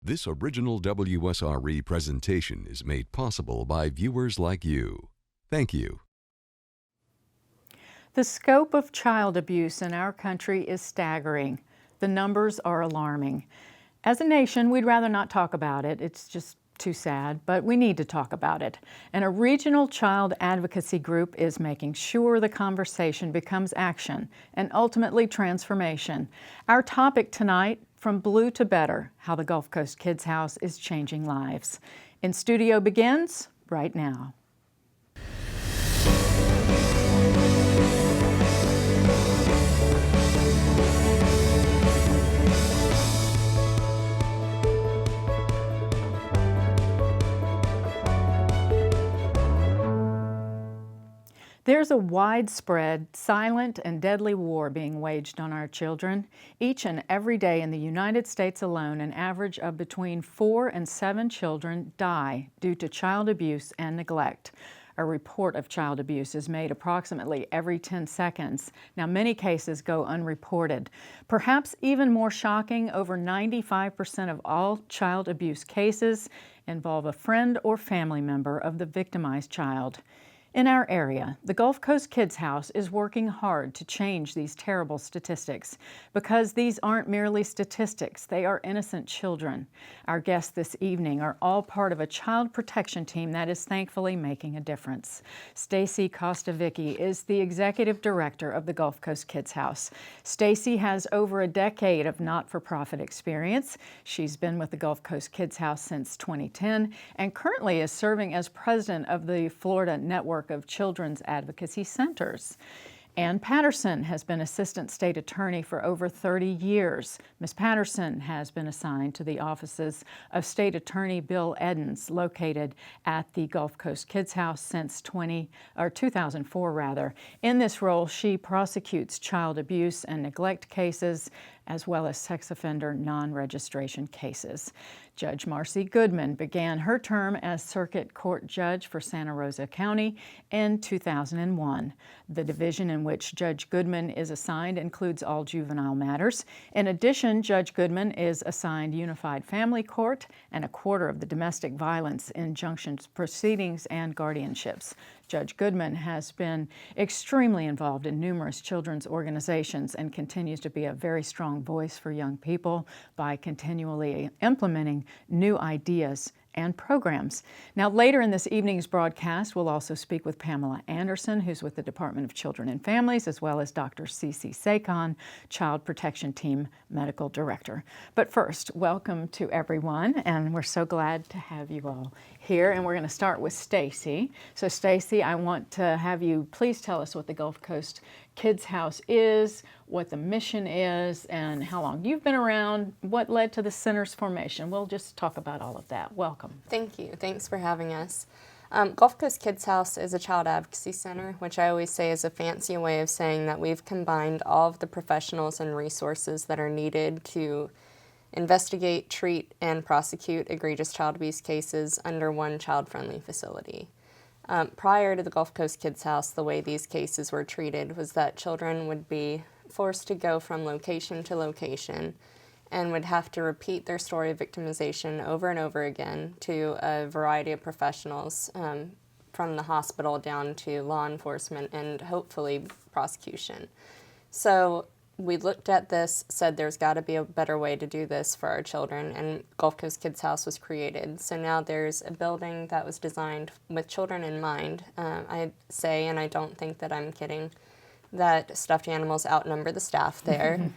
This original WSRE presentation is made possible by viewers like you. Thank you. The scope of child abuse in our country is staggering. The numbers are alarming. As a nation, we'd rather not talk about it. It's just too sad, but we need to talk about it. And a regional child advocacy group is making sure the conversation becomes action and ultimately transformation. Our topic tonight, From Blue to Better, how the Gulf Coast Kids House is changing lives. In Studio begins right now. There's a widespread, silent, and deadly war being waged on our children. Each and every day in the United States alone, an average of between 4 and 7 children die due to child abuse and neglect. A report of child abuse is made approximately every 10 seconds. Now, many cases go unreported. Perhaps even more shocking, over 95% of all child abuse cases involve a friend or family member of the victimized child. In our area, the Gulf Coast Kids House is working hard to change these terrible statistics because these aren't merely statistics, they are innocent children. Our guests this evening are all part of a child protection team that is thankfully making a difference. Stacy Costavicki is the executive director of the Gulf Coast Kids House. Stacy has over a decade of not-for-profit experience. She's been with the Gulf Coast Kids House since 2010 and currently is serving as president of the Florida Network of Children's Advocacy Centers. Ann Patterson has been Assistant State Attorney for over 30 years. Ms. Patterson has been assigned to the offices of State Attorney Bill Edens, located at the Gulf Coast Kids House since 2004. In this role, she prosecutes child abuse and neglect cases, as well as sex offender non-registration cases. Judge Marcy Goodman began her term as Circuit Court Judge for Santa Rosa County in 2001. The division in which Judge Goodman is assigned includes all juvenile matters. In addition, Judge Goodman is assigned Unified Family Court and a quarter of the domestic violence injunctions proceedings and guardianships. Judge Goodman has been extremely involved in numerous children's organizations and continues to be a very strong voice for young people by continually implementing new ideas and programs. Now, later in this evening's broadcast, we'll also speak with Pamela Anderson, who's with the Department of Children and Families, as well as Dr. Cece Sakon, Child Protection Team Medical Director. But first, welcome to everyone, and we're so glad to have you all here. And we're going to start with Stacy. So, Stacy, I want to have you please tell us what the Gulf Coast Kids House is, what the mission is, and how long you've been around, what led to the center's formation. We'll just talk about all of that. Welcome. Thank you. Thanks for having us. Gulf Coast Kids House is a child advocacy center, which I always say is a fancy way of saying that we've combined all of the professionals and resources that are needed to investigate, treat, and prosecute egregious child abuse cases under one child-friendly facility. Prior to the Gulf Coast Kids House, the way these cases were treated was that children would be forced to go from location to location and would have to repeat their story of victimization over and over again to a variety of professionals, from the hospital down to law enforcement and hopefully prosecution. So we looked at this, said there's got to be a better way to do this for our children, and Gulf Coast Kids House was created. So now there's a building that was designed with children in mind. I say, and I don't think that I'm kidding, that stuffed animals outnumber the staff there.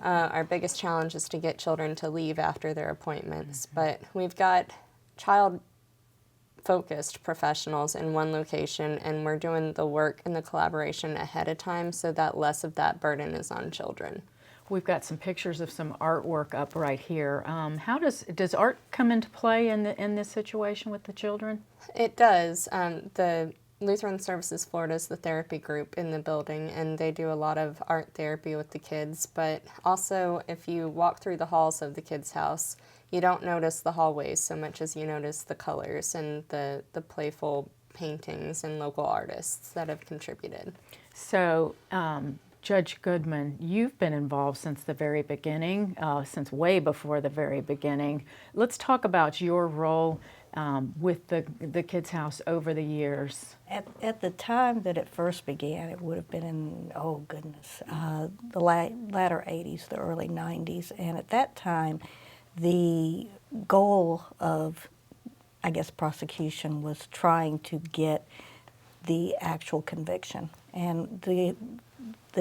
Our biggest challenge is to get children to leave after their appointments, but we've got child-focused professionals in one location, and we're doing the work and the collaboration ahead of time so that less of that burden is on children. We've got some pictures of some artwork up right here. How does art come into play in this situation with the children? It does. The Lutheran Services Florida is the therapy group in the building, and they do a lot of art therapy with the kids. But also, if you walk through the halls of the kids' house, you don't notice the hallways so much as you notice the colors and the playful paintings and local artists that have contributed. So Judge Goodman, you've been involved since the very beginning, since way before the very beginning. Let's talk about your role with the Kids House over the years. At the time that it first began, it would have been in, oh goodness, the latter 80s, the early 90s. And at that time, the goal of, I guess, prosecution was trying to get the actual conviction. And the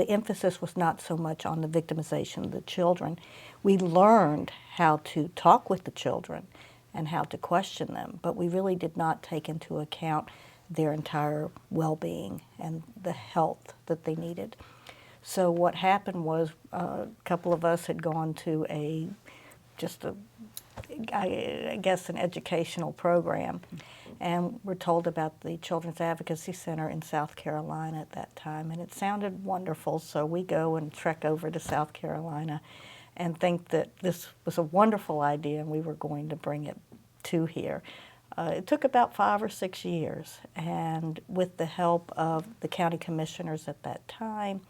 emphasis was not so much on the victimization of the children. We learned how to talk with the children and how to question them, but we really did not take into account their entire well-being and the health that they needed. So what happened was a couple of us had gone to I guess, an educational program, and we're told about the Children's Advocacy Center in South Carolina at that time, and it sounded wonderful, so we go and trek over to South Carolina and think that this was a wonderful idea and we were going to bring it to here. It took about 5 or 6 years, and with the help of the county commissioners at that time,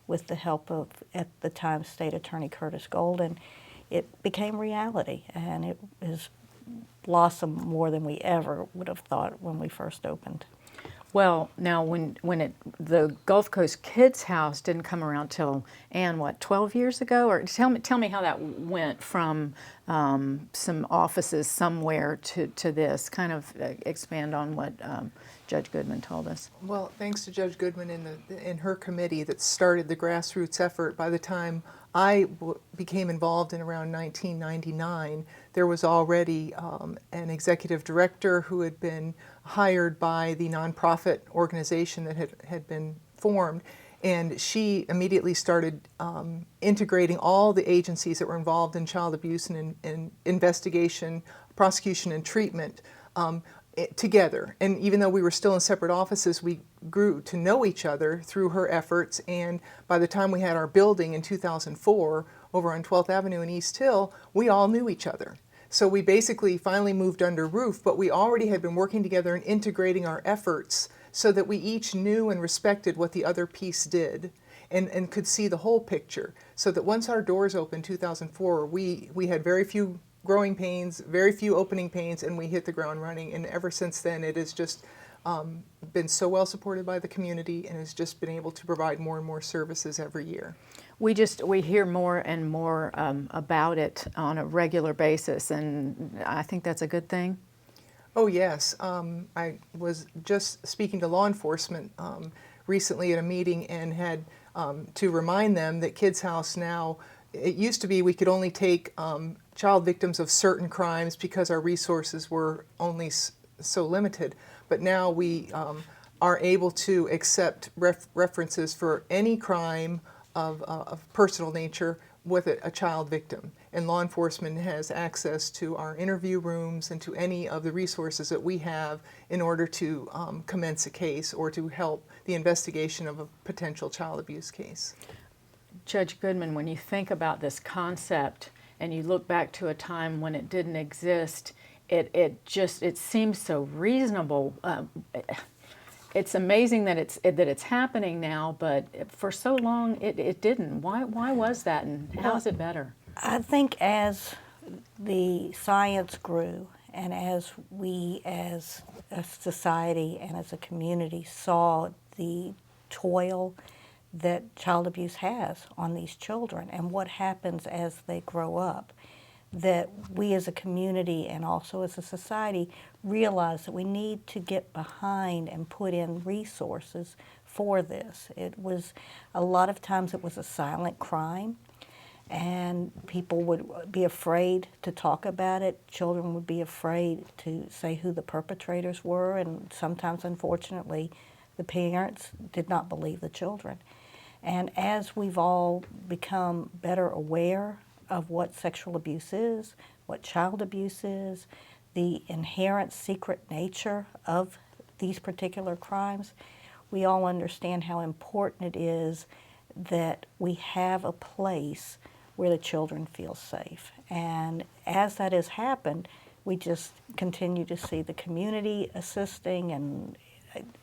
with the help of, at the time, State Attorney Curtis Golden, it became reality, and it has blossomed more than we ever would have thought when we first opened. Well, now the Gulf Coast Kids House didn't come around till, Ann, what, 12 years ago? Or tell me how that went from some offices somewhere to this. Kind of expand on what Judge Goodman told us. Well, thanks to Judge Goodman in her committee that started the grassroots effort. By the time I became involved in around 1999, there was already an executive director who had been hired by the nonprofit organization that had been formed, and she immediately started integrating all the agencies that were involved in child abuse and investigation, prosecution, and treatment together. And even though we were still in separate offices, we grew to know each other through her efforts, and by the time we had our building in 2004 over on 12th Avenue in East Hill, we all knew each other. So we basically finally moved under roof, but we already had been working together and integrating our efforts so that we each knew and respected what the other piece did and could see the whole picture. So that once our doors opened in 2004, we had very few growing pains, very few opening pains, and we hit the ground running. And ever since then, it has just been so well supported by the community and has just been able to provide more and more services every year. We hear more and more about it on a regular basis, and I think that's a good thing. Oh yes, I was just speaking to law enforcement recently at a meeting and had to remind them that Kids House now, it used to be we could only take child victims of certain crimes because our resources were only so limited, but now we are able to accept references for any crime of personal nature with a child victim. And law enforcement has access to our interview rooms and to any of the resources that we have in order to commence a case or to help the investigation of a potential child abuse case. Judge Goodman, when you think about this concept and you look back to a time when it didn't exist, it seems so reasonable. It's amazing that it's happening now, but for so long it didn't. Why was that, and how is it better? I think as the science grew and as we as a society and as a community saw the toil that child abuse has on these children and what happens as they grow up, that we as a community and also as a society realize that we need to get behind and put in resources for this. It was, a lot of times it was a silent crime, and people would be afraid to talk about it. Children would be afraid to say who the perpetrators were, and sometimes, unfortunately, the parents did not believe the children. And as we've all become better aware of what sexual abuse is, what child abuse is, the inherent secret nature of these particular crimes, we all understand how important it is that we have a place where the children feel safe. And as that has happened, we just continue to see the community assisting, and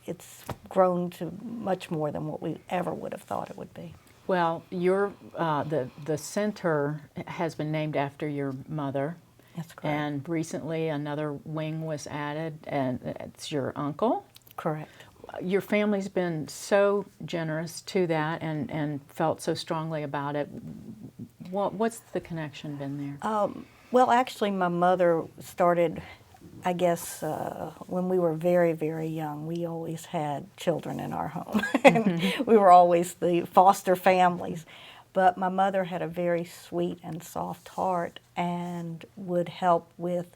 it's grown to much more than what we ever would have thought it would be. Well, the center has been named after your mother. That's correct. And recently another wing was added, and it's your uncle. Correct. Your family's been so generous to that and felt so strongly about it. What's the connection been there? Well, actually, my mother started, I guess, when we were very, very young. We always had children in our home. And we were always the foster families. But my mother had a very sweet and soft heart and would help with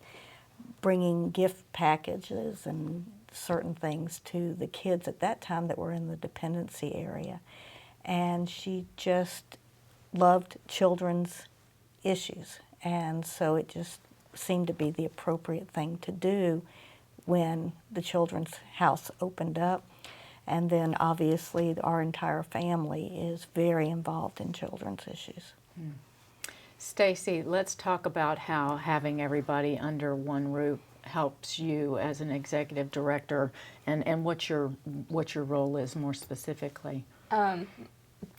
bringing gift packages and certain things to the kids at that time that were in the dependency area. And she just loved children's issues. And so it just seemed to be the appropriate thing to do when the Children's House opened up. And then obviously our entire family is very involved in children's issues. Stacy, let's talk about how having everybody under one roof helps you as an executive director, and what your role is more specifically.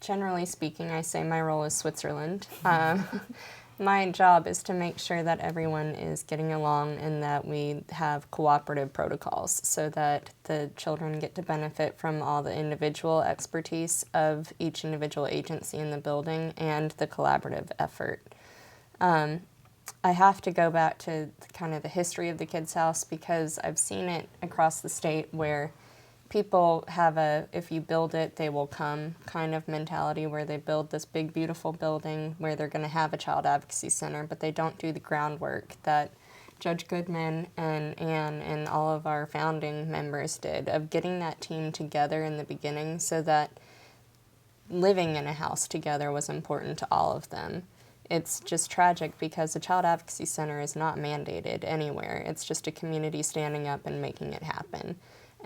Generally speaking, I say my role is Switzerland. My job is to make sure that everyone is getting along and that we have cooperative protocols so that the children get to benefit from all the individual expertise of each individual agency in the building and the collaborative effort. I have to go back to kind of the history of the Kids House because I've seen it across the state where people have a if you build it, they will come kind of mentality where they build this big, beautiful building where they're going to have a child advocacy center, but they don't do the groundwork that Judge Goodman and Ann and all of our founding members did of getting that team together in the beginning so that living in a house together was important to all of them. It's just tragic because a child advocacy center is not mandated anywhere. It's just a community standing up and making it happen.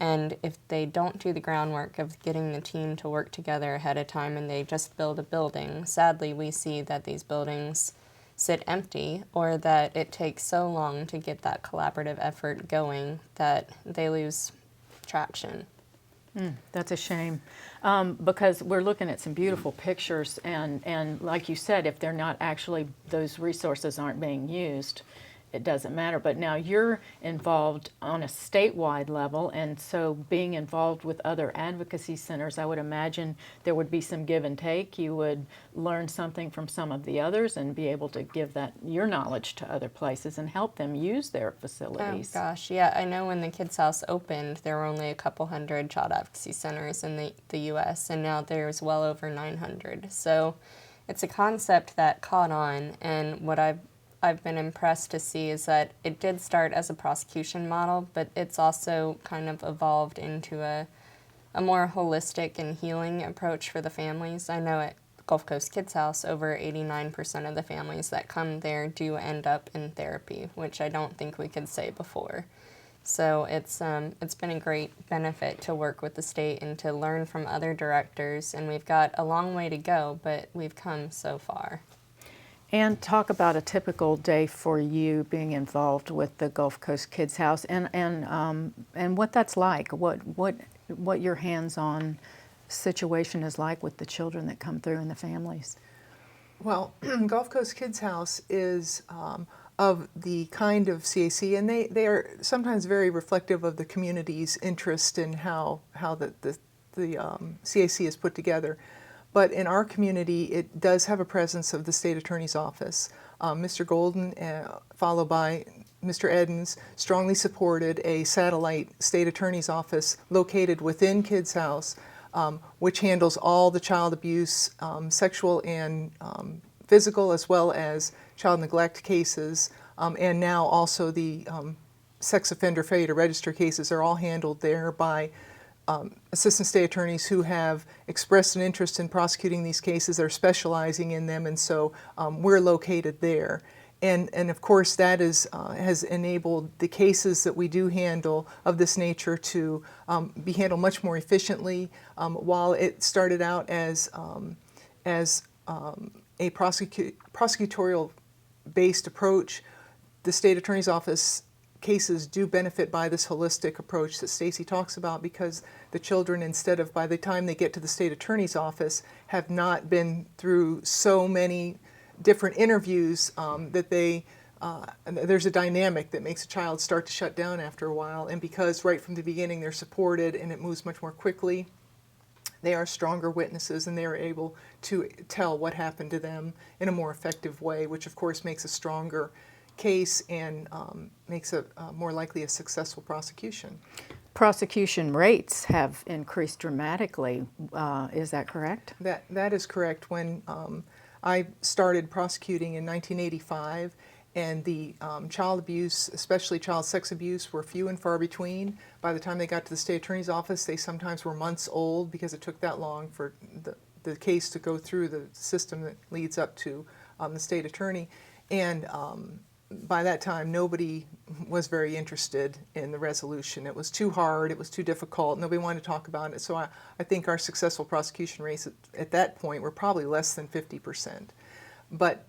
And if they don't do the groundwork of getting the team to work together ahead of time and they just build a building, sadly we see that these buildings sit empty or that it takes so long to get that collaborative effort going that they lose traction. That's a shame because we're looking at some beautiful pictures and like you said, if they're not actually, those resources aren't being used, it doesn't matter. But now you're involved on a statewide level, and so being involved with other advocacy centers, I would imagine there would be some give and take. You would learn something from some of the others and be able to give that your knowledge to other places and help them use their facilities. Oh gosh, yeah, I know when the Kids House opened, there were only a couple hundred child advocacy centers in the U.S., and now there's well over 900. So it's a concept that caught on, and what I've been impressed to see is that it did start as a prosecution model, but it's also kind of evolved into a more holistic and healing approach for the families. I know at Gulf Coast Kids House, over 89% of the families that come there do end up in therapy, which I don't think we could say before. So it's been a great benefit to work with the state and to learn from other directors, and we've got a long way to go, but we've come so far. And talk about a typical day for you being involved with the Gulf Coast Kids House and what that's like, what your hands-on situation is like with the children that come through and the families. Well, Gulf Coast Kids House is of the kind of CAC, and they are sometimes very reflective of the community's interest in how the CAC is put together. But in our community, it does have a presence of the State Attorney's Office. Mr. Golden, followed by Mr. Edens, strongly supported a satellite State Attorney's Office located within Kids House, which handles all the child abuse, sexual and physical, as well as child neglect cases, and now also the sex offender failure to register cases are all handled there by assistant state attorneys who have expressed an interest in prosecuting these cases. They're specializing in them, and so we're located there. And of course that has enabled the cases that we do handle of this nature to be handled much more efficiently. While it started out as a prosecutorial-based approach, the State Attorney's Office cases do benefit by this holistic approach that Stacy talks about, because the children, instead of by the time they get to the state attorney's office, have not been through so many different interviews that there's a dynamic that makes a child start to shut down after a while. And because right from the beginning they're supported and it moves much more quickly, they are stronger witnesses and they are able to tell what happened to them in a more effective way, which of course makes a stronger case and makes a more likely a successful prosecution. Prosecution rates have increased dramatically. Is that correct? That is correct. When I started prosecuting in 1985, and the child abuse, especially child sex abuse, were few and far between. By the time they got to the state attorney's office, they sometimes were months old because it took that long for the case to go through the system that leads up to the state attorney. And by that time, nobody was very interested in the resolution. It was too hard, it was too difficult, nobody wanted to talk about it. So I think our successful prosecution rates at that point were probably less than 50%. But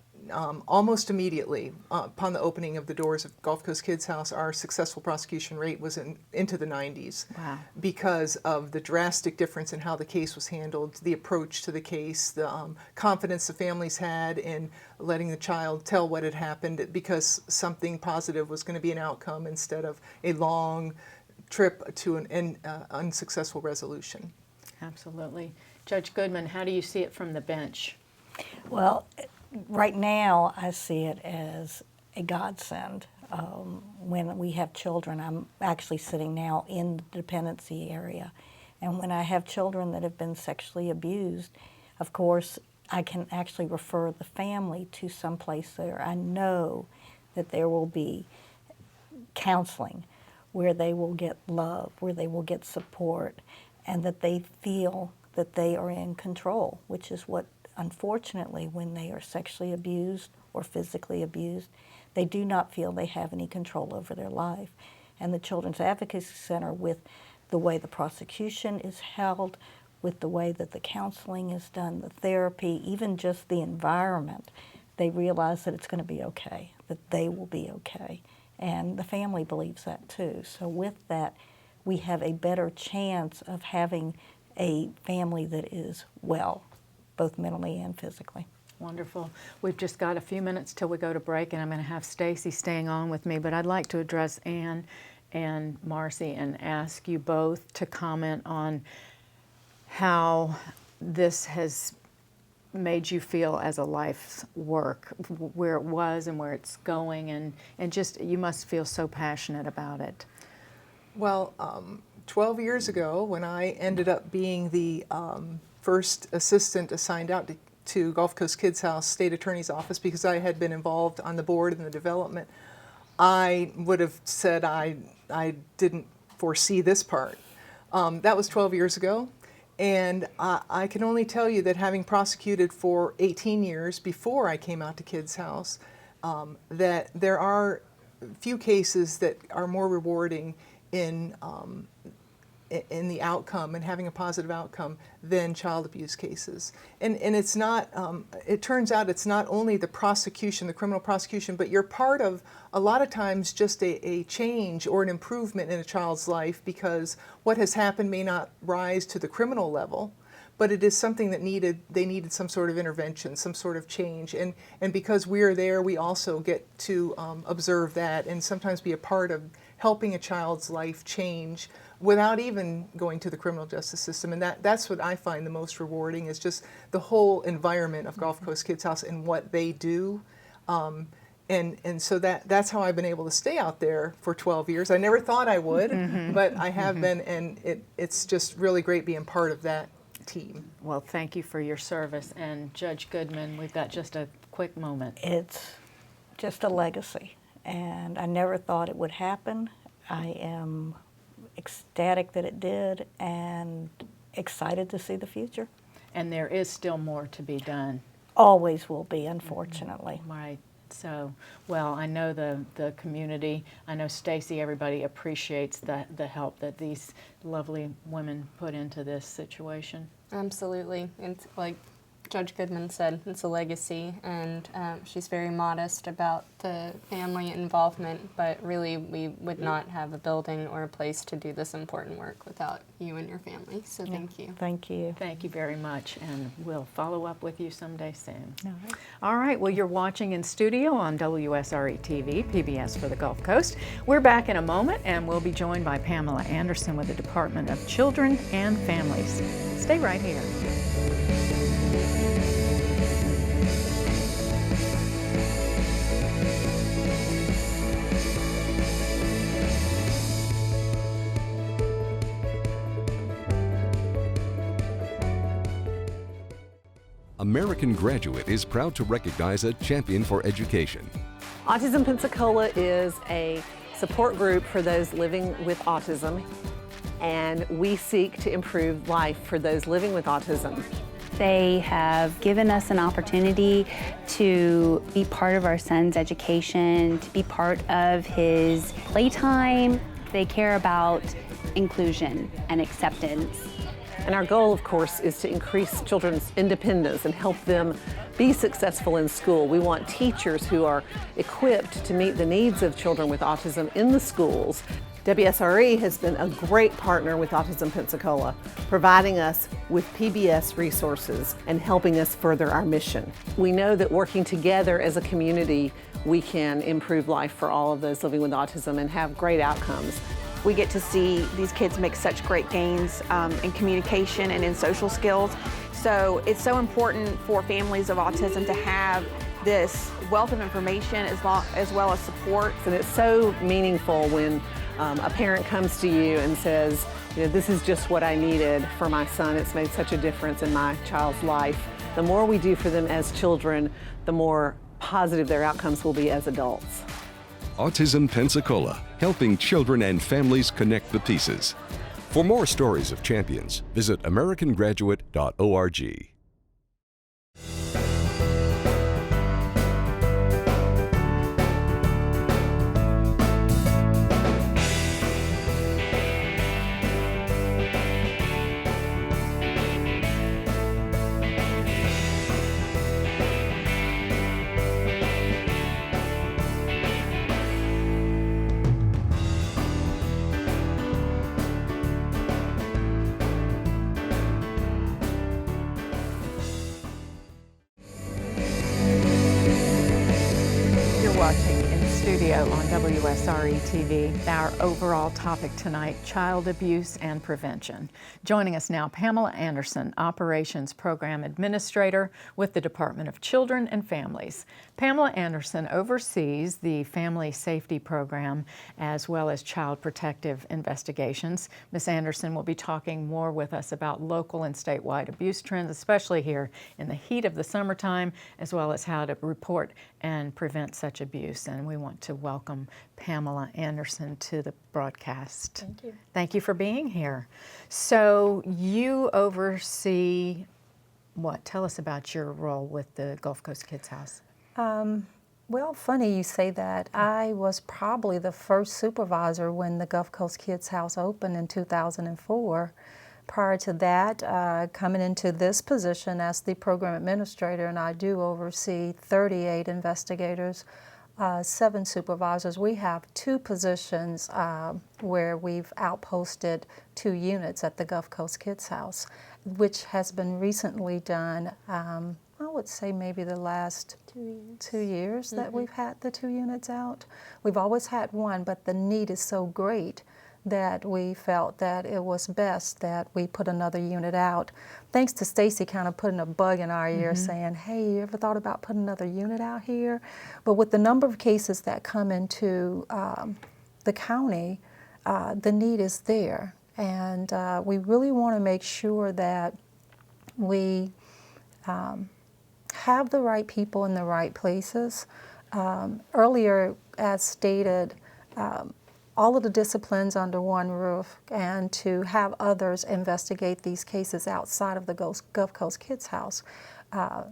almost immediately upon the opening of the doors of Gulf Coast Kids House, our successful prosecution rate was into the 90s. Wow. Because of the drastic difference in how the case was handled, the approach to the case, the confidence the families had in letting the child tell what had happened, because something positive was going to be an outcome instead of a long trip to an unsuccessful resolution. Absolutely. Judge Goodman, how do you see it from the bench? Well, right now, I see it as a godsend. When we have children, I'm actually sitting now in the dependency area, and when I have children that have been sexually abused, of course, I can actually refer the family to some place there. I know that there will be counseling where they will get love, where they will get support, and that they feel that they are in control, which is what, unfortunately, when they are sexually abused or physically abused, they do not feel they have any control over their life. And the Children's Advocacy Center, with the way the prosecution is held, with the way that the counseling is done, the therapy, even just the environment, they realize that it's going to be okay, that they will be okay. And the family believes that too. So with that, we have a better chance of having a family that is well, both mentally and physically. Wonderful. We've just got a few minutes till we go to break, and I'm going to have Stacy staying on with me, but I'd like to address Ann and Marcy and ask you both to comment on how this has made you feel as a life's work, where it was and where it's going, and just, you must feel so passionate about it. Well, 12 years ago, when I ended up being the first assistant assigned out to Gulf Coast Kids House State Attorney's Office, because I had been involved on the board in the development, I would have said I didn't foresee this part. That was 12 years ago, and I can only tell you that, having prosecuted for 18 years before I came out to Kids House, that there are few cases that are more rewarding in the outcome and having a positive outcome than child abuse cases. And it's not, it turns out it's not only the prosecution, the criminal prosecution, but you're part of, a lot of times, just a change or an improvement in a child's life, because what has happened may not rise to the criminal level, but it is something that they needed some sort of intervention, some sort of change. And because we are there, we also get to observe that and sometimes be a part of helping a child's life change without even going to the criminal justice system. And that's what I find the most rewarding, is just the whole environment of Gulf Coast Kids House and what they do. And so that's how I've been able to stay out there for 12 years. I never thought I would, but I have been, and it's just really great being part of that team. Well, thank you for your service. And Judge Goodman, we've got just a quick moment. It's just a legacy, and I never thought it would happen. I am ecstatic that it did, and excited to see the future. And there is still more to be done. Always will be, unfortunately. Right. So, well, I know the community, I know Stacy, everybody appreciates the help that these lovely women put into this situation. Absolutely. And like Judge Goodman said, it's a legacy, and she's very modest about the family involvement, but really we would not have a building or a place to do this important work without you and your family, so thank you. Thank you. Thank you very much, and we'll follow up with you someday soon. All right. All right, well, you're watching in studio on WSRE TV, PBS for the Gulf Coast. We're back in a moment, and we'll be joined by Pamela Anderson with the Department of Children and Families. Stay right here. American Graduate is proud to recognize a champion for education. Autism Pensacola is a support group for those living with autism, and we seek to improve life for those living with autism. They have given us an opportunity to be part of our son's education, to be part of his playtime. They care about inclusion and acceptance. And our goal, of course, is to increase children's independence and help them be successful in school. We want teachers who are equipped to meet the needs of children with autism in the schools. WSRE has been a great partner with Autism Pensacola, providing us with PBS resources and helping us further our mission. We know that working together as a community, we can improve life for all of those living with autism and have great outcomes. We get to see these kids make such great gains in communication and in social skills. So it's so important for families of autism to have this wealth of information as well as support. And it's so meaningful when a parent comes to you and says, you know, this is just what I needed for my son. It's made such a difference in my child's life. The more we do for them as children, the more positive their outcomes will be as adults. Autism Pensacola, helping children and families connect the pieces. For more stories of champions, visit americangraduate.org. Watching in studio on WSRE TV. Our overall topic tonight, child abuse and prevention. Joining us now, Pamela Anderson, Operations Program Administrator with the Department of Children and Families. Pamela Anderson oversees the Family Safety Program as well as Child Protective Investigations. Ms. Anderson will be talking more with us about local and statewide abuse trends, especially here in the heat of the summertime, as well as how to report and prevent such abuse. And we want to welcome Pamela Anderson to the broadcast. Thank you. Thank you for being here. So you oversee what? Tell us about your role with the Gulf Coast Kids House. Well, funny you say that. I was probably the first supervisor when the Gulf Coast Kids House opened in 2004. Prior to that, coming into this position as the program administrator, and I do oversee 38 investigators, 7 supervisors. We have 2 positions where we've outposted 2 units at the Gulf Coast Kids House, which has been recently done, I would say maybe the last 2 years that we've had the 2 units out. We've always had 1, but the need is so great that we felt that it was best that we put another unit out. Thanks to Stacy kind of putting a bug in our ear saying, hey, you ever thought about putting another unit out here? But with the number of cases that come into the county, the need is there. And we really want to make sure that we have the right people in the right places. Earlier, as stated, all of the disciplines under one roof, and to have others investigate these cases outside of the Gulf Coast Kids House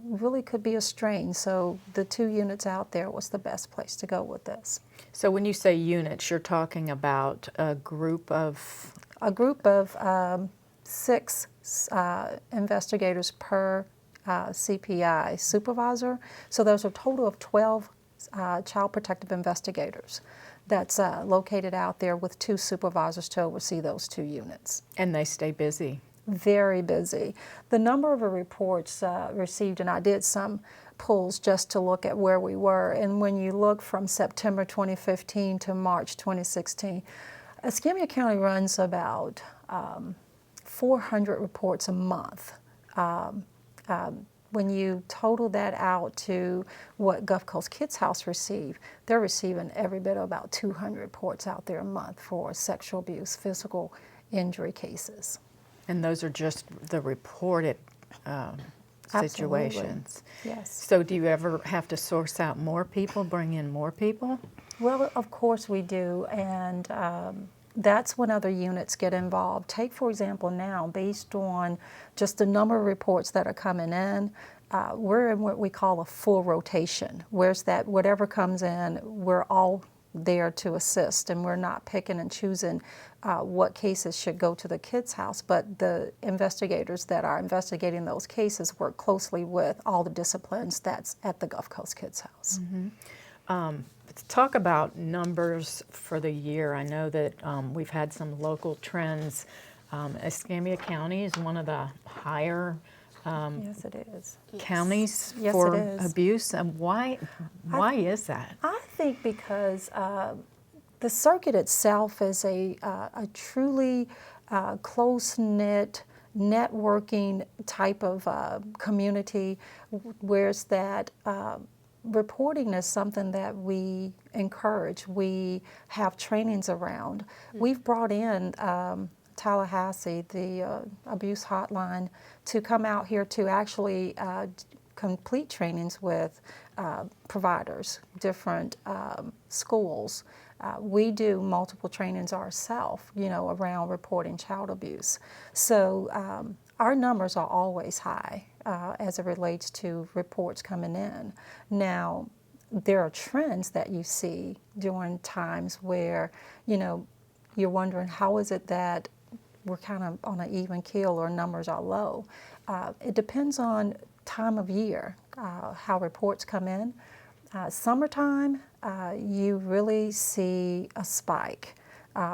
really could be a strain. So the 2 units out there was the best place to go with this. So when you say units, you're talking about a group of? A group of 6 investigators per CPI supervisor. So there's a total of 12 child protective investigators that's located out there with 2 supervisors to oversee those 2 units. And they stay busy. Very busy. The number of reports received, and I did some polls just to look at where we were, and when you look from September 2015 to March 2016, Escambia County runs about 400 reports a month. When you total that out to what Gulf Coast Kids House receive, they're receiving every bit of about 200 reports out there a month for sexual abuse, physical injury cases. And those are just the reported situations. Yes. So do you ever have to source out more people, bring in more people? Well, of course we do, and that's when other units get involved. Take, for example, now, based on just the number of reports that are coming in, we're in what we call a full rotation. Where's that, whatever comes in, we're all there to assist, and we're not picking and choosing what cases should go to the kids' house, but the investigators that are investigating those cases work closely with all the disciplines that's at the Gulf Coast Kids House. Let's talk about numbers for the year. I know that we've had some local trends. Escambia County is one of the higher Yes, it is. counties Yes, for it is. abuse. And why is that? I think because the circuit itself is a truly close-knit, networking type of community, whereas that reporting is something that we encourage. We have trainings around. We've brought in Tallahassee, the abuse hotline, to come out here to actually complete trainings with providers, different schools. We do multiple trainings ourselves, around reporting child abuse. So our numbers are always high as it relates to reports coming in. Now, there are trends that you see during times where, you're wondering how is it that we're kind of on an even keel or numbers are low. It depends on time of year, how reports come in. Summertime, you really see a spike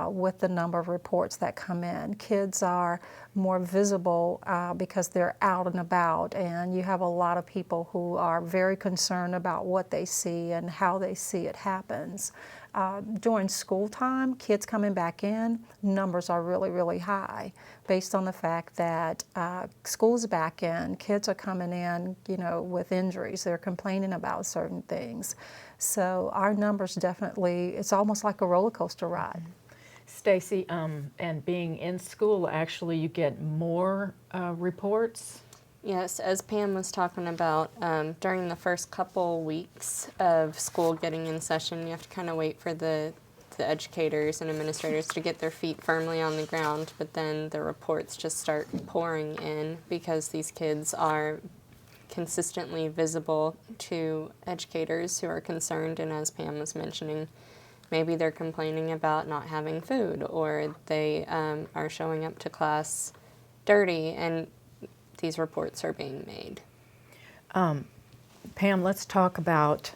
with the number of reports that come in. Kids are more visible because they're out and about, and you have a lot of people who are very concerned about what they see and how they see it happens. During school time, kids coming back in, numbers are really, really high based on the fact that school's back in, kids are coming in, with injuries. They're complaining about certain things. So our numbers definitely, it's almost like a roller coaster ride. Stacy, and being in school, actually you get more reports? Yes, as Pam was talking about, during the first couple weeks of school getting in session, you have to kind of wait for the educators and administrators to get their feet firmly on the ground, but then the reports just start pouring in because these kids are consistently visible to educators who are concerned, and as Pam was mentioning, maybe they're complaining about not having food, or they are showing up to class dirty, and these reports are being made. Pam, let's talk about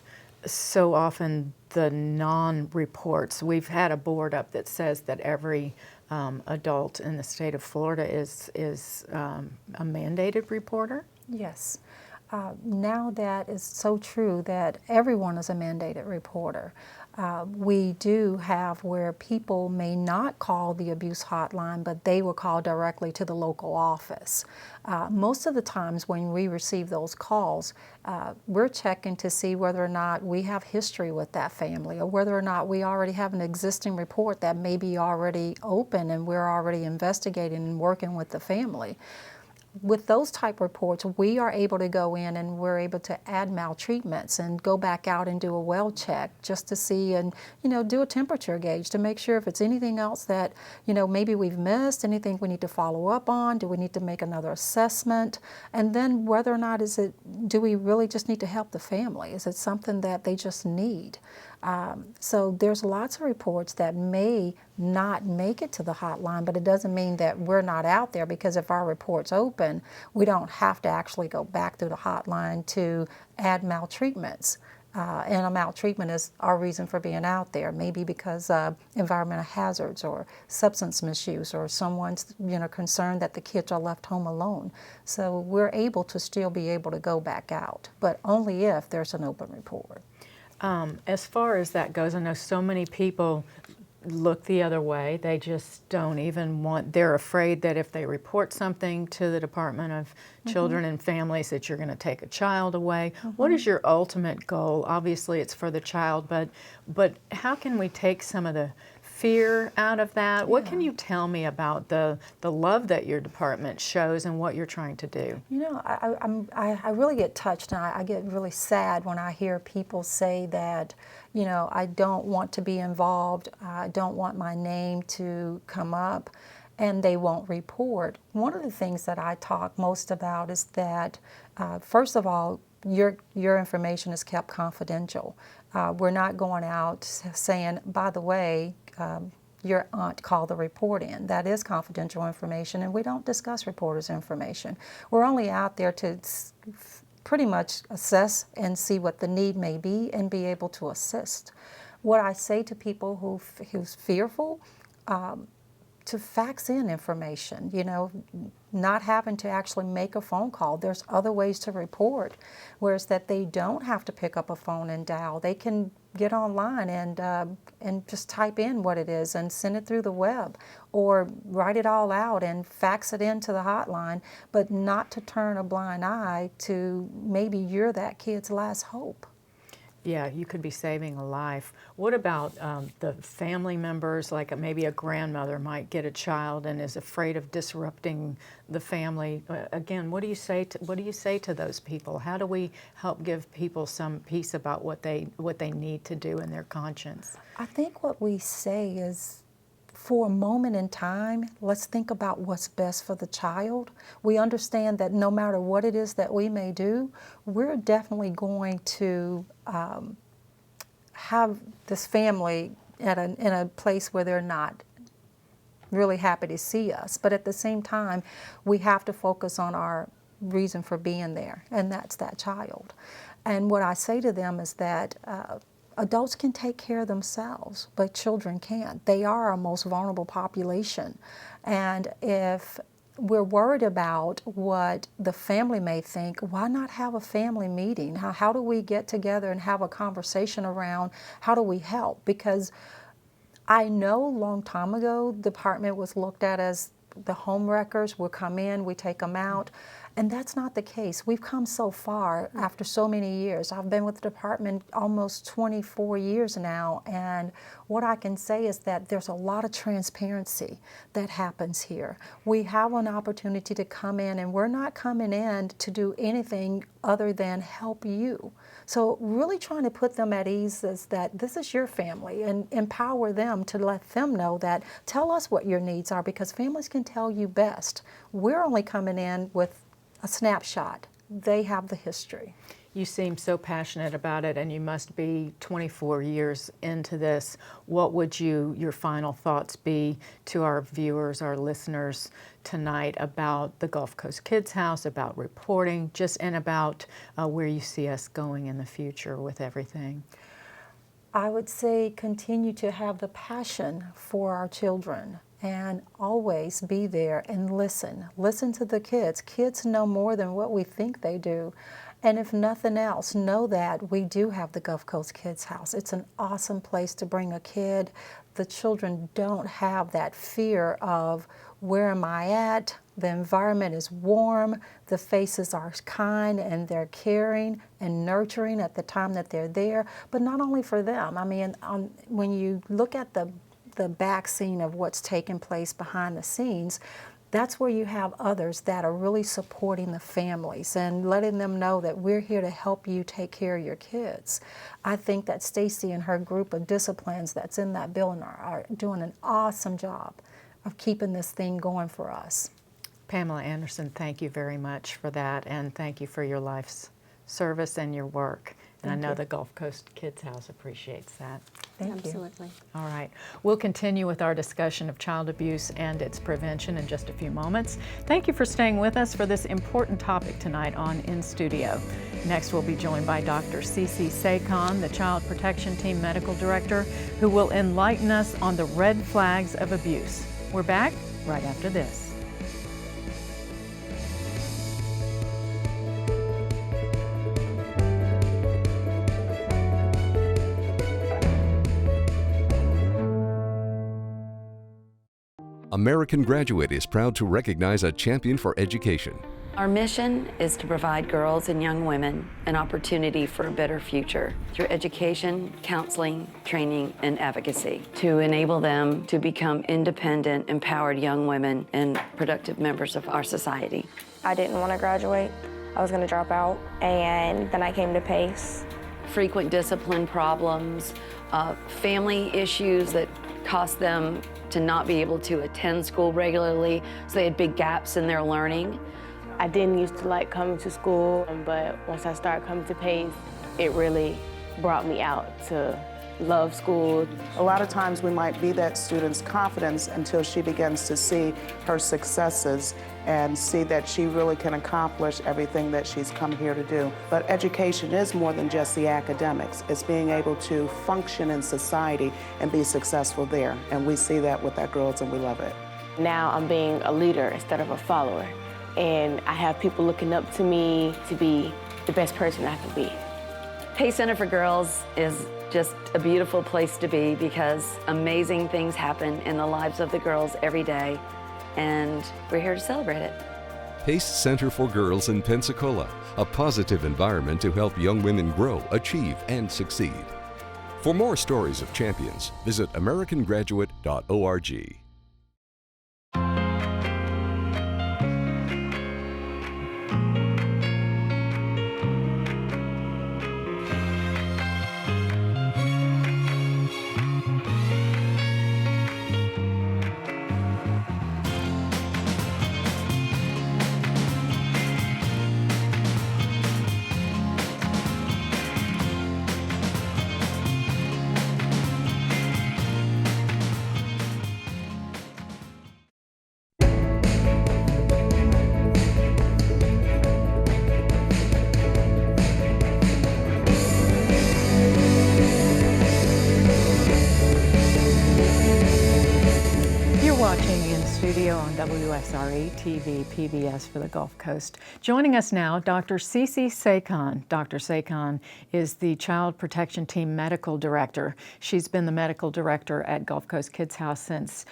so often the non-reports. We've had a board up that says that every adult in the state of Florida is a mandated reporter. Yes. Now that is so true that everyone is a mandated reporter. We do have where people may not call the abuse hotline, but they will call directly to the local office. Most of the times when we receive those calls, we're checking to see whether or not we have history with that family, or whether or not we already have an existing report that may be already open and we're already investigating and working with the family. With those type reports, we are able to go in and we're able to add maltreatments and go back out and do a well check just to see and, do a temperature gauge to make sure if it's anything else that, maybe we've missed, anything we need to follow up on, do we need to make another assessment, and then whether or not do we really just need to help the family? Is it something that they just need? So there's lots of reports that may not make it to the hotline, but it doesn't mean that we're not out there, because if our report's open, we don't have to actually go back through the hotline to add maltreatments. And a maltreatment is our reason for being out there, maybe because environmental hazards or substance misuse, or someone's concerned that the kids are left home alone. So we're able to still be able to go back out, but only if there's an open report. As far as that goes, I know so many people look the other way. They just don't even want, they're afraid that if they report something to the Department of Children and Families that you're going to take a child away. What is your ultimate goal? Obviously it's for the child, but how can we take some of the fear out of that? What can you tell me about the love that your department shows and what you're trying to do? You know, I really get touched, and I get really sad when I hear people say that, you know, I don't want to be involved, I don't want my name to come up, and they won't report. One of the things that I talk most about is that, first of all, your information is kept confidential. We're not going out saying, by the way, your aunt called the report in. That is confidential information, and we don't discuss reporters' information. We're only out there to pretty much assess and see what the need may be and be able to assist. What I say to people who's fearful, to fax in information, you know, not having to actually make a phone call. There's other ways to report, whereas that they don't have to pick up a phone and dial. They can get online and just type in what it is and send it through the web, or write it all out and fax it into the hotline, but not to turn a blind eye to maybe you're that kid's last hope. Yeah, you could be saving a life. What about the family members, like maybe a grandmother might get a child and is afraid of disrupting the family? Again, what do you say to those people? How do we help give people some peace about what they need to do in their conscience? I think what we say is, for a moment in time, let's think about what's best for the child. We understand that no matter what it is that we may do, we're definitely going to have this family in a place where they're not really happy to see us. But at the same time, we have to focus on our reason for being there, and that's that child. And what I say to them is that adults can take care of themselves, but children can't. They are our most vulnerable population. And if we're worried about what the family may think, why not have a family meeting? How do we get together and have a conversation around how do we help? Because I know a long time ago, the department was looked at as the home wreckers. We'll come in, we take them out. And that's not the case. We've come so far after so many years. I've been with the department almost 24 years now, and what I can say is that there's a lot of transparency that happens here. We have an opportunity to come in, and we're not coming in to do anything other than help you. So really trying to put them at ease is that this is your family, and empower them to let them know that, tell us what your needs are, because families can tell you best. We're only coming in with a snapshot. They have the history. You seem so passionate about it, and you must be 24 years into this. What would your final thoughts be to our viewers, our listeners tonight about the Gulf Coast Kids House, about reporting, and about where you see us going in the future with everything? I would say continue to have the passion for our children, and always be there and listen. Listen to the kids. Kids know more than what we think they do. And if nothing else, know that we do have the Gulf Coast Kids House. It's an awesome place to bring a kid. The children don't have that fear of, where am I at? The environment is warm, the faces are kind, and they're caring and nurturing at the time that they're there. But not only for them. I mean, when you look at the back scene of what's taking place behind the scenes, that's where you have others that are really supporting the families and letting them know that we're here to help you take care of your kids. I think that Stacy and her group of disciplines that's in that building are doing an awesome job of keeping this thing going for us. Pamela Anderson, thank you very much for that, and thank you for your life's service and your work. And I know the Gulf Coast Kids House appreciates that. Thank you. Absolutely. All right. We'll continue with our discussion of child abuse and its prevention in just a few moments. Thank you for staying with us for this important topic tonight on In Studio. Next, we'll be joined by Dr. Cece Sakon, the Child Protection Team Medical Director, who will enlighten us on the red flags of abuse. We're back right after this. American Graduate is proud to recognize a champion for education. Our mission is to provide girls and young women an opportunity for a better future through education, counseling, training, and advocacy to enable them to become independent, empowered young women and productive members of our society. I didn't want to graduate. I was going to drop out, and then I came to PACE. Frequent discipline problems, family issues that cost them to not be able to attend school regularly, so they had big gaps in their learning. I didn't used to like coming to school, but once I started coming to PACE, it really brought me out to love school. A lot of times we might be that student's confidence until she begins to see her successes and see that she really can accomplish everything that she's come here to do. But education is more than just the academics. It's being able to function in society and be successful there. And we see that with our girls and we love it. Now I'm being a leader instead of a follower. And I have people looking up to me to be the best person I can be. PACE Center for Girls is just a beautiful place to be because amazing things happen in the lives of the girls every day, and we're here to celebrate it. PACE Center for Girls in Pensacola, a positive environment to help young women grow, achieve, and succeed. For more stories of champions, visit americangraduate.org. On WSRE TV PBS for the Gulf Coast. Joining us now, Dr. Cece Sakon. Dr. Sakon is the Child Protection Team Medical Director. She's been the Medical Director at Gulf Coast Kids House since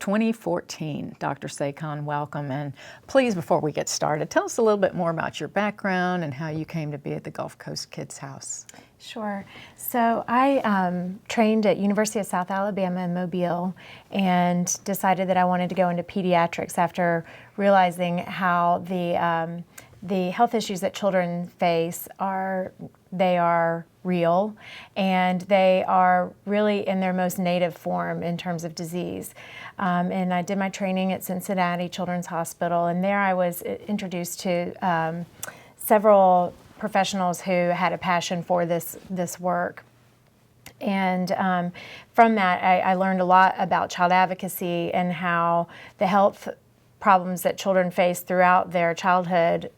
2014. Dr. Sakon, welcome. And please, before we get started, tell us a little bit more about your background and how you came to be at the Gulf Coast Kids House. Sure. So I trained at University of South Alabama in Mobile and decided that I wanted to go into pediatrics after realizing how the health issues that children face are real, and they are really in their most native form in terms of disease. And I did my training at Cincinnati Children's Hospital, and there I was introduced to several professionals who had a passion for this work. And from that, I learned a lot about child advocacy and how the health problems that children face throughout their childhood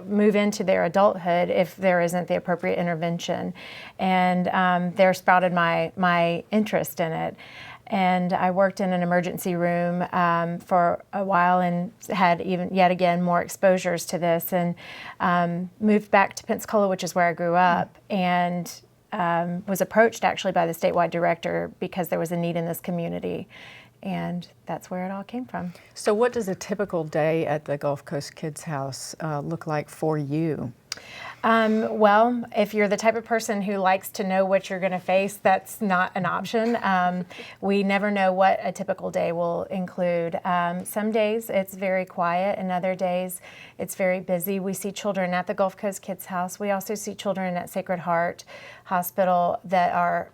move into their adulthood if there isn't the appropriate intervention. And there sprouted my interest in it. And I worked in an emergency room for a while and had yet again more exposures to this, and moved back to Pensacola, which is where I grew up, and was approached actually by the statewide director because there was a need in this community. And that's where it all came from. So what does a typical day at the Gulf Coast Kids House look like for you? Well, if you're the type of person who likes to know what you're going to face, that's not an option. We never know what a typical day will include. Some days it's very quiet, and other days it's very busy. We see children at the Gulf Coast Kids House. We also see children at Sacred Heart Hospital that are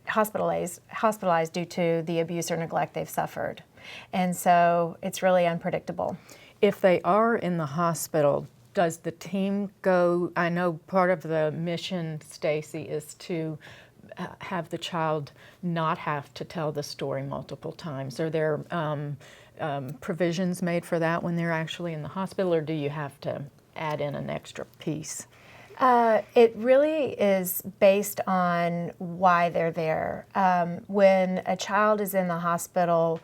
hospitalized due to the abuse or neglect they've suffered. And so it's really unpredictable. If they are in the hospital, does the team go, I know part of the mission, Stacy, is to have the child not have to tell the story multiple times. Are there provisions made for that when they're actually in the hospital, or do you have to add in an extra piece? It really is based on why they're there. When a child is in the hospital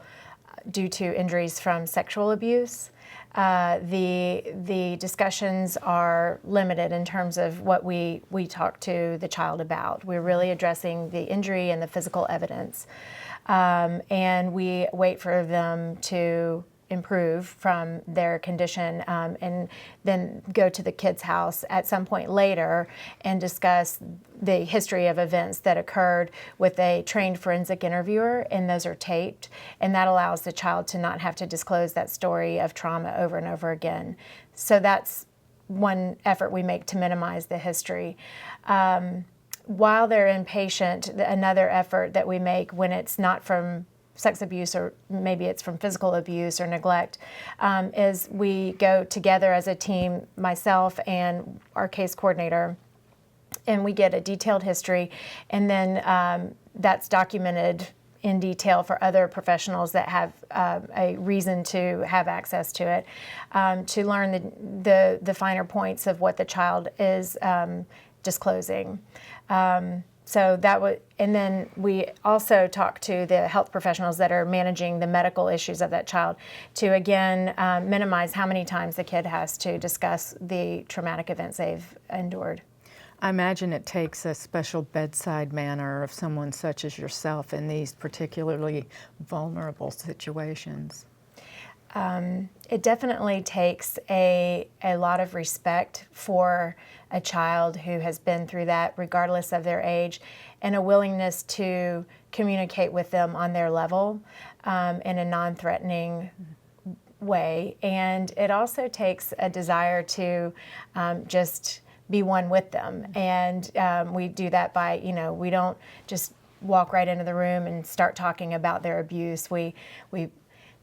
due to injuries from sexual abuse, the discussions are limited in terms of what we talk to the child about. We're really addressing the injury and the physical evidence. And we wait for them to improve from their condition, and then go to the kids' house at some point later and discuss the history of events that occurred with a trained forensic interviewer, and those are taped, and that allows the child to not have to disclose that story of trauma over and over again. So that's one effort we make to minimize the history. While they're inpatient, another effort that we make when it's not from sex abuse, or maybe it's from physical abuse or neglect, is we go together as a team, myself and our case coordinator, and we get a detailed history, and then that's documented in detail for other professionals that have a reason to have access to it, to learn the finer points of what the child is disclosing. So that would, and then we also talk to the health professionals that are managing the medical issues of that child to, again, minimize how many times the kid has to discuss the traumatic events they've endured. I imagine it takes a special bedside manner of someone such as yourself in these particularly vulnerable situations. It definitely takes a lot of respect for a child who has been through that, regardless of their age, and a willingness to communicate with them on their level in a non-threatening way. And it also takes a desire to just be one with them. And we do that by, we don't just walk right into the room and start talking about their abuse. We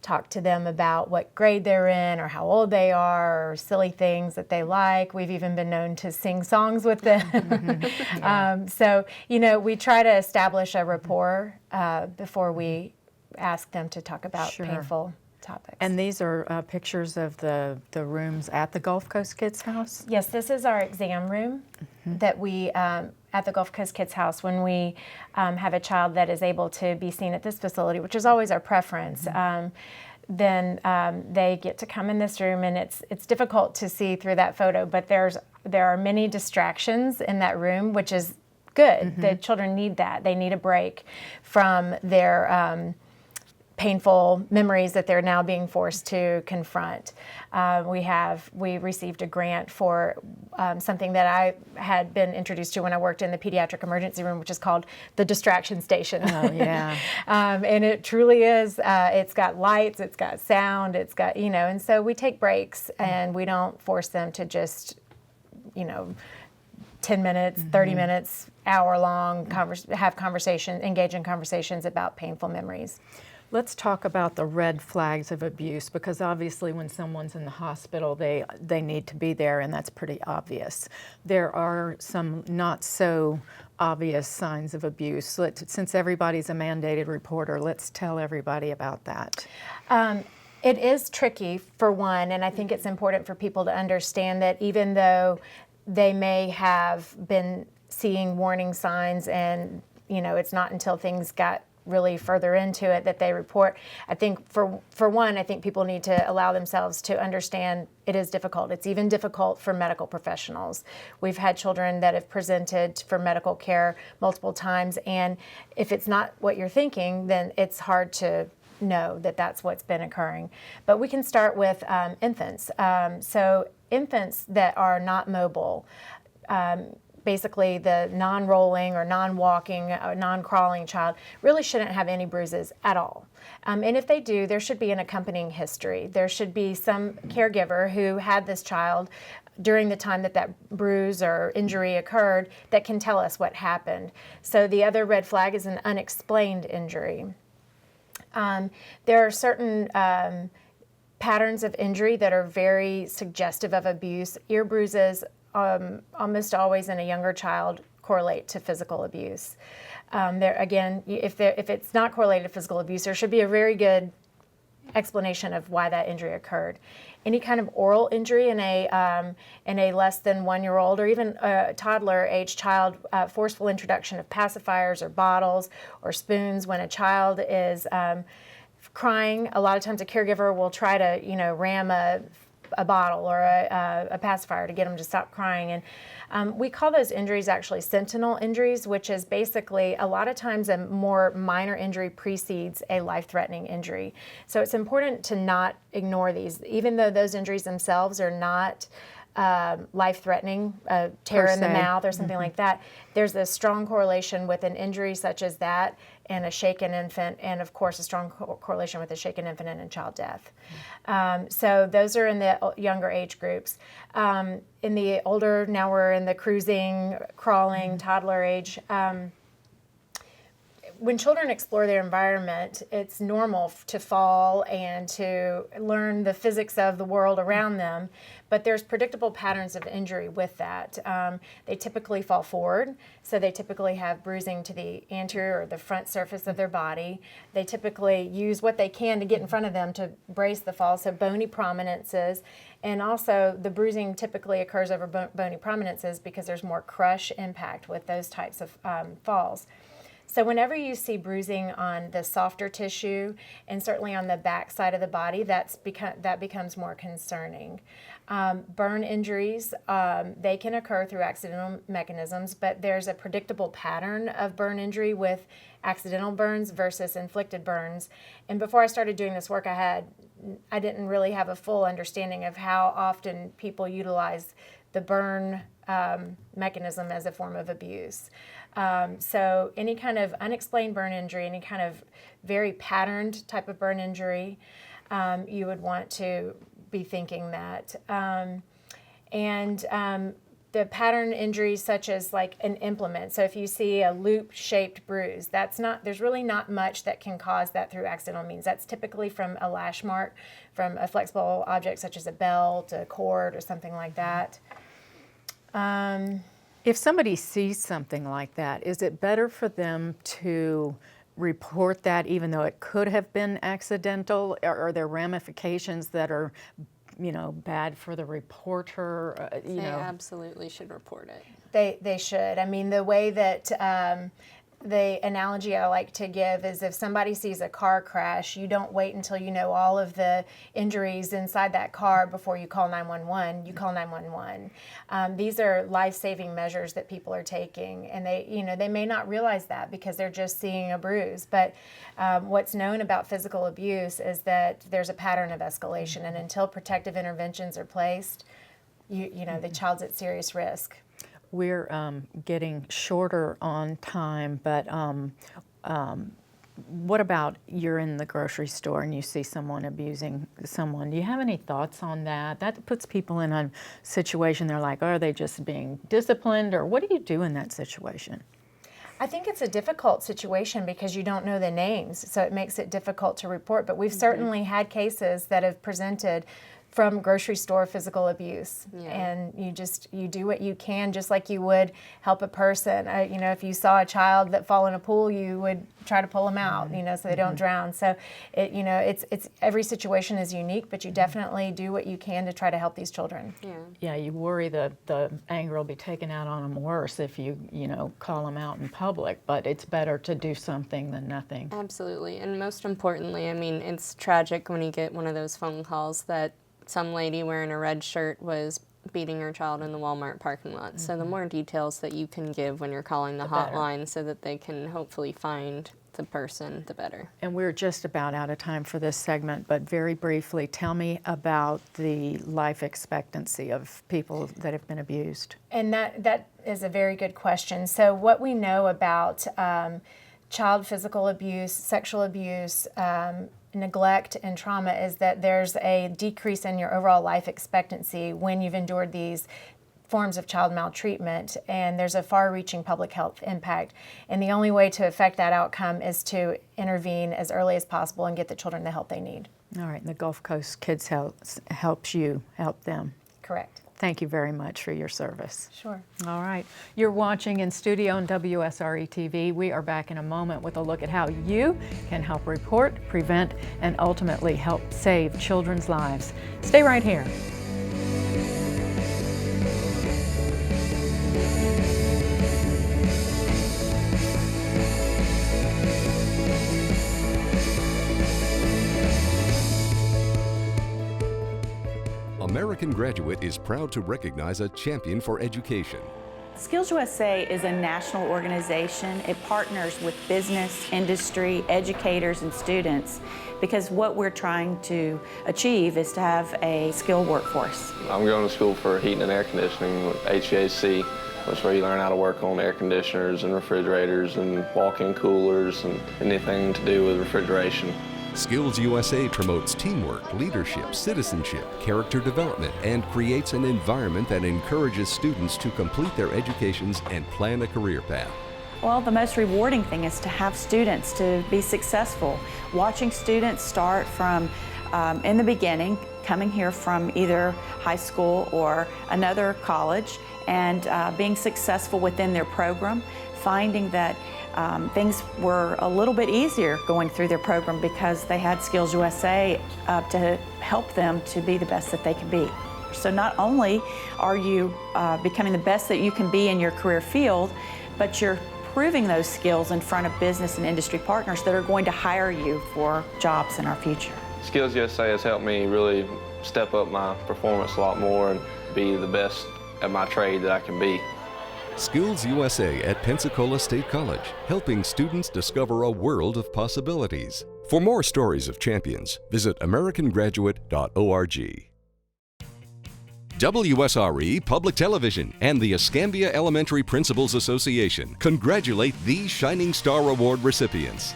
talk to them about what grade they're in or how old they are or silly things that they like. We've even been known to sing songs with them. So, we try to establish a rapport before we ask them to talk about painful topics. And these are pictures of the rooms at the Gulf Coast Kids House? Yes, this is our exam room that we, at the Gulf Coast Kids House, when we have a child that is able to be seen at this facility, which is always our preference, then they get to come in this room, and it's difficult to see through that photo, but there are many distractions in that room, which is good. The children need that. They need a break from their painful memories that they're now being forced to confront. We received a grant for something that I had been introduced to when I worked in the pediatric emergency room, which is called the distraction station. Oh, yeah. And it truly is, it's got lights, it's got sound, it's got, and so we take breaks and we don't force them to just, 10 minutes, 30 minutes, hour long, engage in conversations about painful memories. Let's talk about the red flags of abuse, because obviously when someone's in the hospital, they need to be there, and that's pretty obvious. There are some not so obvious signs of abuse. Since everybody's a mandated reporter, let's tell everybody about that. It is tricky, for one, and I think it's important for people to understand that even though they may have been seeing warning signs and, it's not until things got really further into it that they report. I think for one, I think people need to allow themselves to understand it is difficult. It's even difficult for medical professionals. We've had children that have presented for medical care multiple times, and if it's not what you're thinking, then it's hard to know that that's what's been occurring. But we can start with infants. So infants that are not mobile, basically the non-rolling or non-walking or non-crawling child really shouldn't have any bruises at all. And if they do, there should be an accompanying history. There should be some caregiver who had this child during the time that bruise or injury occurred that can tell us what happened. So the other red flag is an unexplained injury. There are certain patterns of injury that are very suggestive of abuse. Ear bruises, almost always in a younger child, correlate to physical abuse. There again, if it's not correlated to physical abuse, there should be a very good explanation of why that injury occurred. Any kind of oral injury in a less than 1-year-old or even a toddler-age child, forceful introduction of pacifiers or bottles or spoons when a child is crying. A lot of times a caregiver will try to, ram a bottle or a pacifier to get them to stop crying. And we call those injuries actually sentinel injuries, which is basically a lot of times a more minor injury precedes a life-threatening injury. So it's important to not ignore these, even though those injuries themselves are not life-threatening, a tear in the mouth or something like that. There's a strong correlation with an injury such as that and a shaken infant, and of course a strong correlation with a shaken infant and child death. So those are in the younger age groups. In the older, now we're in the cruising, crawling, toddler age. When children explore their environment, it's normal to fall and to learn the physics of the world around them, but there's predictable patterns of injury with that. They typically fall forward, so they typically have bruising to the anterior or the front surface of their body. They typically use what they can to get in front of them to brace the fall, so bony prominences, and also the bruising typically occurs over bony prominences because there's more crush impact with those types of falls. So whenever you see bruising on the softer tissue and certainly on the back side of the body, that becomes more concerning. Burn injuries, they can occur through accidental mechanisms, but there's a predictable pattern of burn injury with accidental burns versus inflicted burns. And before I started doing this work, I didn't really have a full understanding of how often people utilize the burn mechanism as a form of abuse. So any kind of unexplained burn injury, any kind of very patterned type of burn injury, you would want to be thinking that. The pattern injuries such as like an implement. So if you see a loop-shaped bruise, there's really not much that can cause that through accidental means. That's typically from a lash mark, from a flexible object such as a belt, a cord, or something like that. If somebody sees something like that, is it better for them to report that even though it could have been accidental? Are there ramifications that are, bad for the reporter? They absolutely should report it. They should. I mean, the way that the analogy I like to give is if somebody sees a car crash, you don't wait until you know all of the injuries inside that car before you call 911. You call 911. These are life-saving measures that people are taking, and they may not realize that because they're just seeing a bruise. But what's known about physical abuse is that there's a pattern of escalation, and until protective interventions are placed, the child's at serious risk. We're getting shorter on time, but what about you're in the grocery store and you see someone abusing someone? Do you have any thoughts on that? That puts people in a situation, they're like, are they just being disciplined, or what do you do in that situation? I think it's a difficult situation because you don't know the names, so it makes it difficult to report, but we've certainly had cases that have presented from grocery store physical abuse. Yeah. And you do what you can, just like you would help a person. If you saw a child that fall in a pool, you would try to pull them out, so they don't drown. So it's every situation is unique, but you definitely do what you can to try to help these children. Yeah, you worry that the anger will be taken out on them worse if you call them out in public, but it's better to do something than nothing. Absolutely, and most importantly, it's tragic when you get one of those phone calls that some lady wearing a red shirt was beating her child in the Walmart parking lot. Mm-hmm. So the more details that you can give when you're calling the hotline so that they can hopefully find the person, the better. And we're just about out of time for this segment, but very briefly, tell me about the life expectancy of people that have been abused. And that is a very good question. So what we know about child physical abuse, sexual abuse, neglect and trauma is that there's a decrease in your overall life expectancy when you've endured these forms of child maltreatment, and there's a far-reaching public health impact. And the only way to affect that outcome is to intervene as early as possible and get the children the help they need. All right, and the Gulf Coast Kids House helps you help them. Correct. Thank you very much for your service. Sure. All right. You're watching In Studio on WSRE TV. We are back in a moment with a look at how you can help report, prevent, and ultimately help save children's lives. Stay right here. American Graduate is proud to recognize a champion for education. Skills USA is a national organization. It partners with business, industry, educators, and students because what we're trying to achieve is to have a skilled workforce. I'm going to school for heating and air conditioning with HVAC, which is where you learn how to work on air conditioners and refrigerators and walk-in coolers and anything to do with refrigeration. Skills USA promotes teamwork, leadership, citizenship, character development, and creates an environment that encourages students to complete their educations and plan a career path. Well, the most rewarding thing is to have students to be successful. Watching students start from in the beginning, coming here from either high school or another college, and being successful within their program, finding that things were a little bit easier going through their program because they had Skills USA to help them to be the best that they can be. So not only are you becoming the best that you can be in your career field, but you're proving those skills in front of business and industry partners that are going to hire you for jobs in our future. Skills USA has helped me really step up my performance a lot more and be the best at my trade that I can be. Skills USA at Pensacola State College, helping students discover a world of possibilities. For more stories of champions, visit americangraduate.org. WSRE Public Television and the Escambia Elementary Principals Association congratulate these Shining Star Award recipients.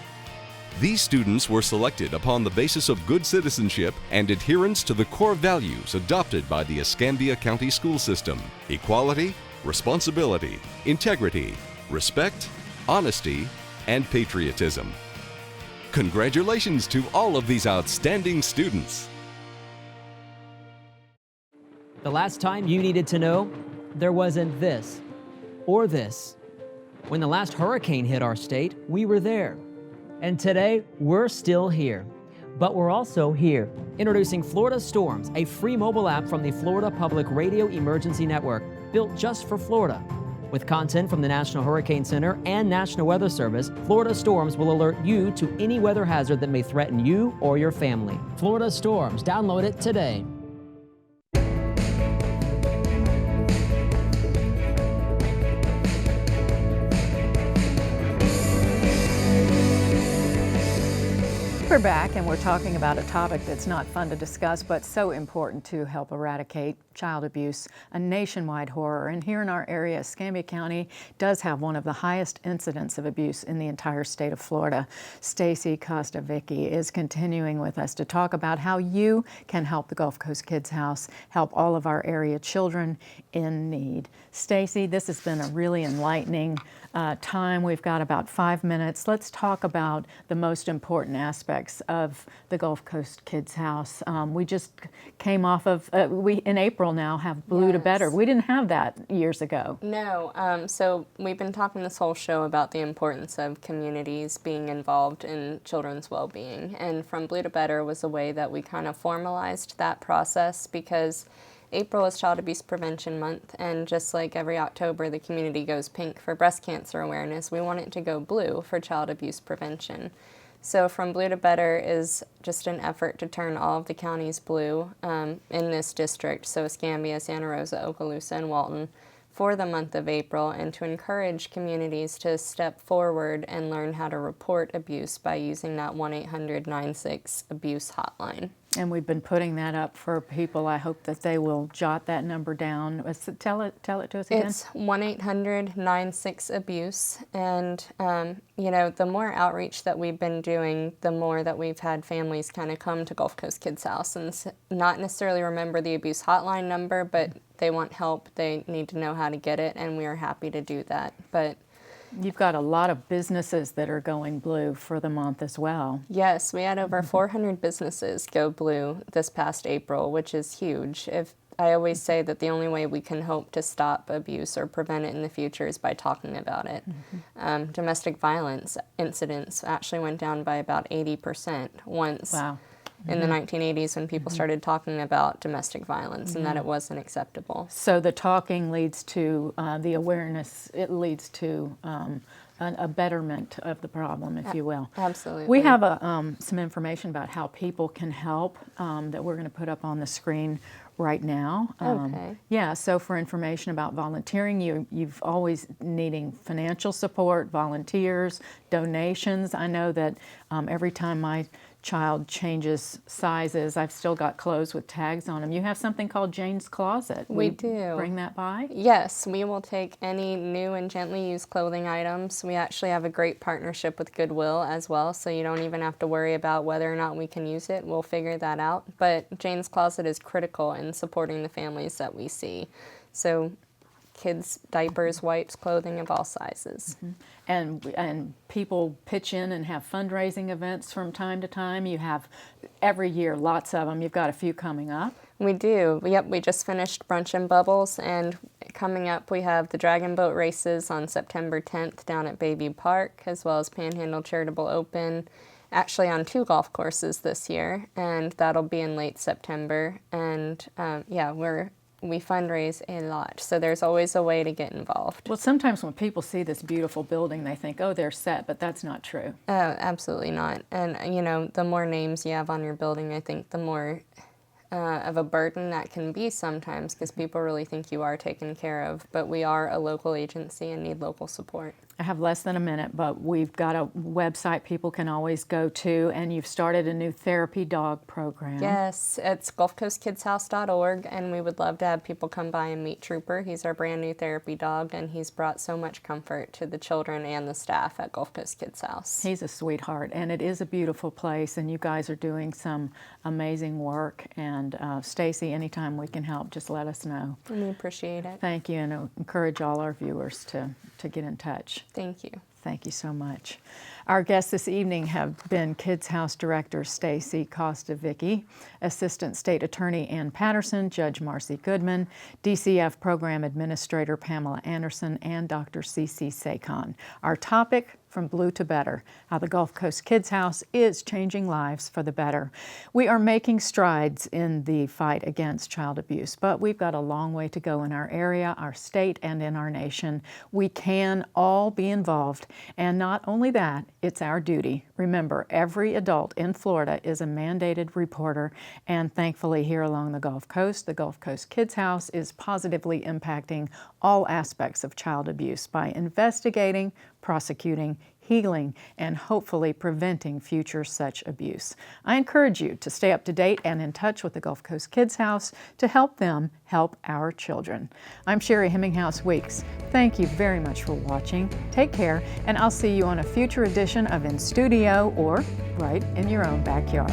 These students were selected upon the basis of good citizenship and adherence to the core values adopted by the Escambia County School System: equality, responsibility, integrity, respect, honesty, and patriotism. Congratulations to all of these outstanding students. The last time you needed to know, there wasn't this or this. When the last hurricane hit our state, we were there. And today, we're still here. But we're also here. Introducing Florida Storms, a free mobile app from the Florida Public Radio Emergency Network, built just for Florida. With content from the National Hurricane Center and National Weather Service, Florida Storms will alert you to any weather hazard that may threaten you or your family. Florida Storms, download it today. We're back and we're talking about a topic that's not fun to discuss but so important to help eradicate child abuse, a nationwide horror. And here in our area, Escambia County does have one of the highest incidents of abuse in the entire state of Florida. Stacy Costavicki is continuing with us to talk about how you can help the Gulf Coast Kids House help all of our area children in need. Stacy, this has been a really enlightening time. We've got about 5 minutes. Let's talk about the most important aspects of the Gulf Coast Kids House. We just came off of, we in April now have Blue to Better. We didn't have that years ago. No, so we've been talking this whole show about the importance of communities being involved in children's well-being, and From Blue to Better was a way that we kind of formalized that process because April is Child Abuse Prevention Month, and just like every October the community goes pink for breast cancer awareness, we want it to go blue for child abuse prevention. So From Blue to Better is just an effort to turn all of the counties blue in this district, so Escambia, Santa Rosa, Okaloosa, and Walton, for the month of April, and to encourage communities to step forward and learn how to report abuse by using that 1-800-96-ABUSE hotline. And we've been putting that up for people. I hope that they will jot that number down. Tell it to us again. It's 1-800-96-ABUSE. And, you know, the more outreach that we've been doing, the more that we've had families kind of come to Gulf Coast Kids House and not necessarily remember the abuse hotline number, but they want help. They need to know how to get it, and we are happy to do that. But You've got a lot of businesses that are going blue for the month as well. Yes, we had over 400 businesses go blue this past April, which is huge. I always say that the only way we can hope to stop abuse or prevent it in the future is by talking about it. Domestic violence incidents actually went down by about 80% once in the 1980s when people started talking about domestic violence and that it wasn't acceptable. So the talking leads to the awareness, it leads to a betterment of the problem, if you will. Absolutely. We have some information about how people can help that we're going to put up on the screen right now. Okay. Yeah, so for information about volunteering, you've always needing financial support, volunteers, donations. I know that every time my child changes sizes, I've still got clothes with tags on them. You have something called Jane's Closet. We do. Bring that by? Yes, we will take any new and gently used clothing items. We actually have a great partnership with Goodwill as well, so you don't even have to worry about whether or not we can use it. We'll figure that out. But Jane's Closet is critical in supporting the families that we see. So kids, diapers, wipes, clothing of all sizes. And people pitch in and have fundraising events from time to time. You have every year lots of them. You've got a few coming up. We do. Yep, we just finished Brunch and Bubbles, and coming up we have the Dragon Boat races on September 10th down at Bayview Park, as well as Panhandle Charitable Open, actually on 2 golf courses this year, and that'll be in late September. And yeah, we fundraise a lot, so there's always a way to get involved. Well, sometimes when people see this beautiful building, they think, oh, they're set, but that's not true. Oh, absolutely not. And, you know, the more names you have on your building, I think the more of a burden that can be sometimes, because people really think you are taken care of, but we are a local agency and need local support. I have less than a minute, but we've got a website people can always go to, and you've started a new therapy dog program. Yes, it's GulfCoastKidsHouse.org, and we would love to have people come by and meet Trooper. He's our brand new therapy dog, and he's brought so much comfort to the children and the staff at Gulf Coast Kids House. He's a sweetheart, and it is a beautiful place, and you guys are doing some amazing work. And Stacy, anytime we can help, just let us know. We appreciate it. Thank you, and encourage all our viewers to get in touch. Thank you. Thank you so much. Our guests this evening have been Kids House Director Stacy Costa-Vicki, Assistant State Attorney Ann Patterson, Judge Marcy Goodman, DCF Program Administrator Pamela Anderson, and Dr. C.C. Sakon. Our topic, From Blue to Better, how the Gulf Coast Kids House is changing lives for the better. We are making strides in the fight against child abuse, but we've got a long way to go in our area, our state, and in our nation. We can all be involved, and not only that, it's our duty. Remember, every adult in Florida is a mandated reporter, and thankfully here along the Gulf Coast Kids House is positively impacting all aspects of child abuse by investigating, prosecuting, healing, and hopefully preventing future such abuse. I encourage you to stay up to date and in touch with the Gulf Coast Kids House to help them help our children. I'm Sherry Hemminghouse Weeks. Thank you very much for watching. Take care, and I'll see you on a future edition of In Studio or right in your own backyard.